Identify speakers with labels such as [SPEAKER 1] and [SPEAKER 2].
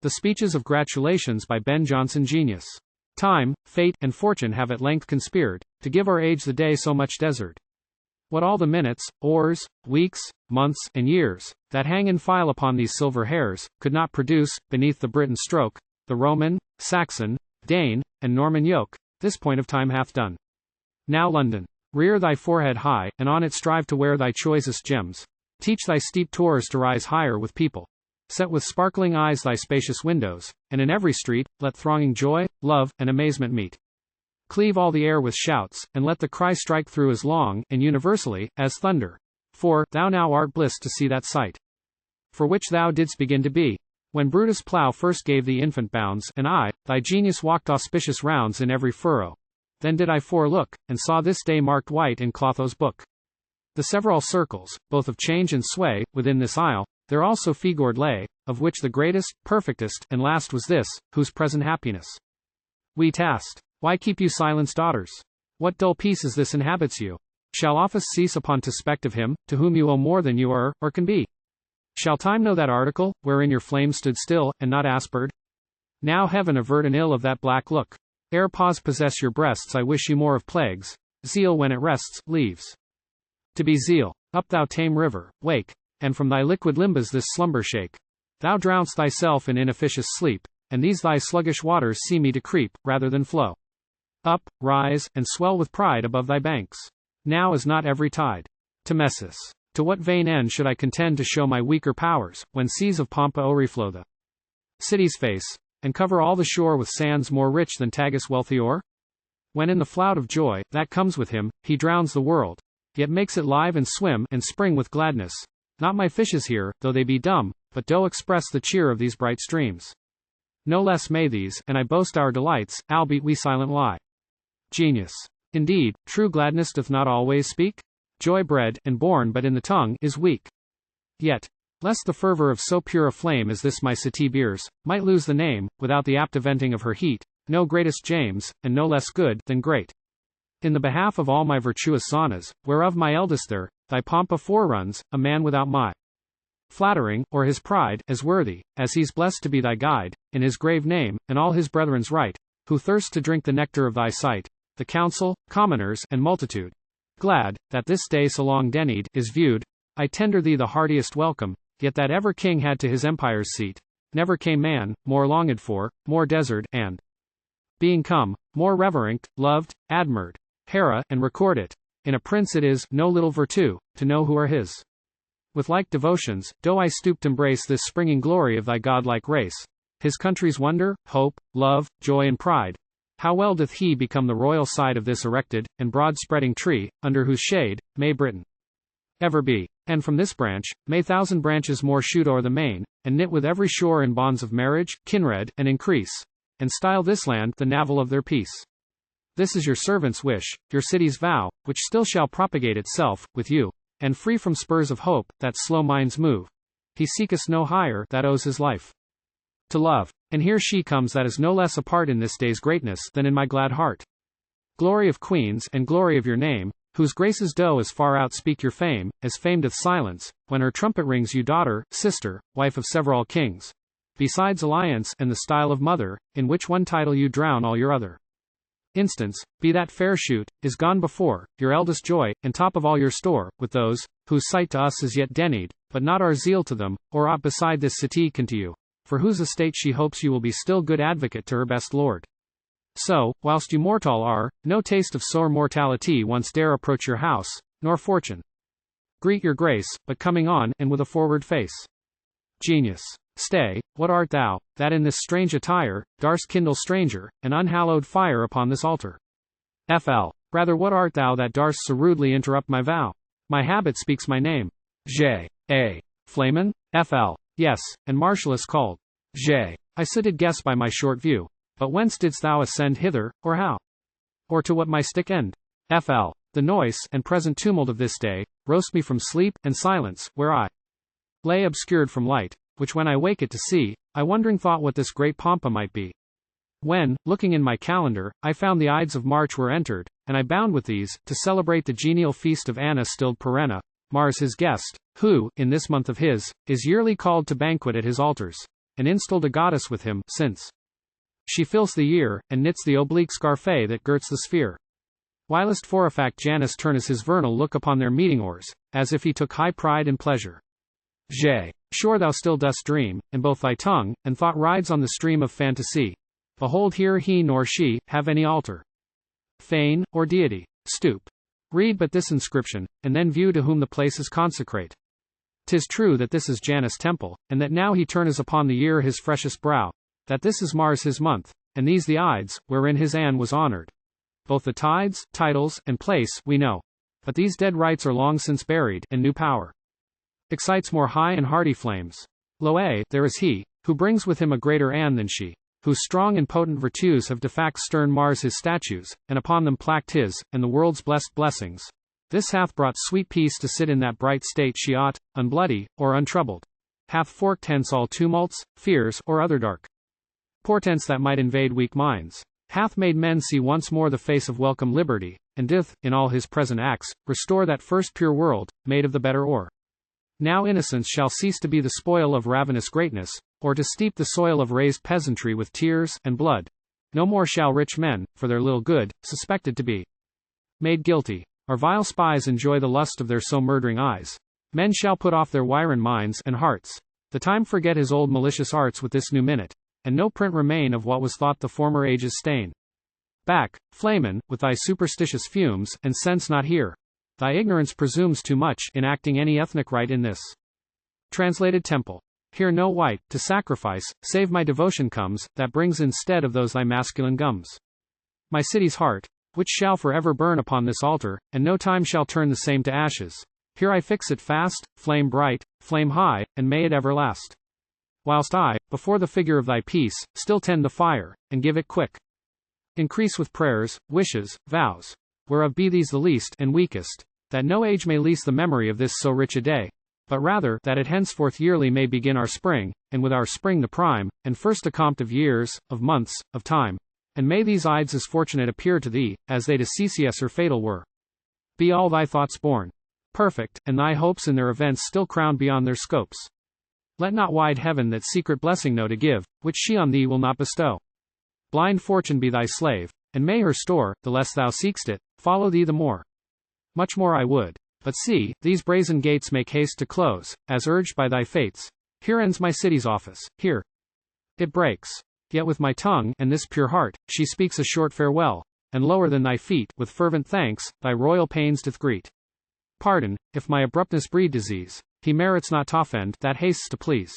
[SPEAKER 1] The speeches of Gratulations by Ben Jonson. Genius. Time, fate, and fortune have at length conspired, to give our age the day so much desir'd. What all the minutes, hours, weeks, months, and years, that hang in file upon these silver hairs, could not produce, beneath the Britain stroke, the Roman, Saxon, Dane, and Norman yoke, this point of time hath done. Now London, rear thy forehead high, and on it strive to wear thy choisest gems. Teach thy steep Towres to rise higher with people. Set with sparkling eyes thy spacious windows, and in every street, let thronging joy, love, and amazement meet. Cleave all the air with shouts, and let the cry strike through as long, and universally, as thunder. For, thou now art blist to see that sight, for which thou didst begin to be, when Brutus' plough first gave thee infant bounds, and I, thy genius walked auspicious rounds in every furrow. Then did I forelook, and saw this day marked white in Clotho's book. The several circles, both of change and sway, within this isle, there also figured lay, of which the greatest, perfectest, and last was this, whose present happiness we tasked. Why keep you silence, daughters? What dull peace is this inhabits you? Shall office cease upon to spect of him, to whom you owe more than you are, or can be? Shall time know that article, wherein your flame stood still, and not aspered? Now heaven avert an ill of that black look. Ere pause possess your breasts, I wish you more of plagues. Zeal when it rests, leaves to be zeal. Up thou tame river, wake, and from thy liquid limbs this slumber shake. Thou drown'st thyself in inefficacious sleep, and these thy sluggish waters see me to creep, rather than flow. Up, rise, and swell with pride above thy banks. Now is not every tide Temessus. To what vain end should I contend to show my weaker powers, when seas of Pampa o'erflow the city's face, and cover all the shore with sands more rich than Tagus' wealthy ore? When in the flood of joy, that comes with him, he drowns the world, yet makes it live and swim, and spring with gladness. Not my fishes here, though they be dumb, but do express the cheer of these bright streams. No less may these, and I boast our delights, albeit we silent lie. Genius. Indeed, true gladness doth not always speak? Joy bred, and born but in the tongue, is weak. Yet, lest the fervor of so pure a flame as this my city bears, might lose the name, without the apt eventing of her heat, no greatest James, and no less good, than great. In the behalf of all my virtuous zonas, whereof my eldest there, thy Pampa foreruns, a man without my flattering, or his pride, as worthy, as he's blessed to be thy guide, in his grave name, and all his brethren's right, who thirst to drink the nectar of thy sight, the council, commoners, and multitude. Glad, that this day so long denied, is viewed, I tender thee the heartiest welcome, yet that ever king had to his empire's seat, never came man, more longed for, more desir'd, and being come, more reverenced, loved, admired, hera, and record it. In a prince it is no little virtue, to know who are his. With like devotions, do I stoop to embrace this springing glory of thy godlike race, his country's wonder, hope, love, joy and pride. How well doth he become the royal side of this erected, and broad-spreading tree, under whose shade, may Britain ever be. And from this branch, may thousand branches more shoot o'er the main, and knit with every shore in bonds of marriage, kinred, and increase, and style this land the navel of their peace. This is your servant's wish, your city's vow, which still shall propagate itself, with you, and free from spurs of hope, that slow minds move. He seeketh no higher, that owes his life to love. And here she comes that is no less a part in this day's greatness, than in my glad heart. Glory of queens, and glory of your name, whose graces do as far outspeak your fame, as fame doth silence, when her trumpet rings you daughter, sister, wife of several kings. Besides alliance, and the style of mother, in which one title you drown all your other instance, be that fair shoot, is gone before, your eldest joy, and top of all your store, with those, whose sight to us is yet denied, but not our zeal to them, or aught beside this city can to you, for whose estate she hopes you will be still good advocate to her best lord. So, whilst you mortal are, no taste of sore mortality once dare approach your house, nor fortune greet your grace, but coming on, and with a forward face. Genius. Stay, what art thou, that in this strange attire, darst kindle stranger, an unhallowed fire upon this altar? Fl. Rather what art thou that darst so rudely interrupt my vow? My habit speaks my name. J. A. Flamen? Fl. Yes, and Marshallus called. J. I so did guess by my short view. But whence didst thou ascend hither, or how? Or to what my stick end? Fl. The noise, and present tumult of this day, roast me from sleep, and silence, where I lay obscured from light, which when I wake it to see, I wondering thought what this great Pampa might be. When, looking in my calendar, I found the Ides of March were entered, and I bound with these, to celebrate the genial feast of Anna stilled Perenna, Mars his guest, who, in this month of his, is yearly called to banquet at his altars. and instilled a goddess with him, since she fills the year, and knits the oblique scarfe that girts the sphere. Whilst forefact Janus turns his vernal look upon their meeting oars, as if he took high pride and pleasure. J. Sure thou still dost dream, and both thy tongue, and thought rides on the stream of fantasy. Behold here he nor she, have any altar, fane, or deity. Stoop. Read but this inscription, and then view to whom the place is consecrate. 'Tis true that this is Janus' temple, and that now he turns upon the year his freshest brow, that this is Mars his month, and these the Ides, wherein his Anne was honored. Both the tides, titles, and place, we know. But these dead rites are long since buried, and new power excites more high and hearty flames. Lo, there is he, who brings with him a greater Anne than she, whose strong and potent virtues have defact stern Mars his statues, and upon them placked his, and the world's blessed blessings. This hath brought sweet peace to sit in that bright state she ought, unbloody, or untroubled. Hath forked hence all tumults, fears, or other dark portents that might invade weak minds. Hath made men see once more the face of welcome liberty, and doth, in all his present acts, restore that first pure world, made of the better ore. Now innocence shall cease to be the spoil of ravenous greatness, or to steep the soil of raised peasantry with tears and blood. No more shall rich men, for their little good, suspected to be made guilty, or vile spies enjoy the lust of their so murdering eyes. Men shall put off their wyron minds and hearts. The time forget his old malicious arts with this new minute, and no print remain of what was thought the former age's stain. Back, Flamen, with thy superstitious fumes, and sense not here. Thy ignorance presumes too much in acting any ethnic rite in this translated temple. Here no white, to sacrifice, save my devotion comes, that brings instead of those thy masculine gums. My city's heart, which shall forever burn upon this altar, and no time shall turn the same to ashes. Here I fix it fast, flame bright, flame high, and may it ever last. Whilst I, before the figure of thy peace, still tend the fire, and give it quick increase with prayers, wishes, vows, whereof be these the least and weakest, that no age may lease the memory of this so rich a day, but rather, that it henceforth yearly may begin our spring, and with our spring the prime, and first accompt of years, of months, of time. And may these Ides as fortunate appear to thee, as they to Cecyus fatal were. Be all thy thoughts born perfect, and thy hopes in their events still crowned beyond their scopes. Let not wide heaven that secret blessing know to give, which she on thee will not bestow. Blind fortune be thy slave, and may her store, the less thou seek'st it, follow thee the more. Much more I would. But see, these brazen gates make haste to close, as urged by thy fates. Here ends my city's office, here it breaks. Yet with my tongue, and this pure heart, she speaks a short farewell, and lower than thy feet, with fervent thanks, thy royal pains doth greet. Pardon, if my abruptness breed disease, he merits not t'offend, that hastes to please.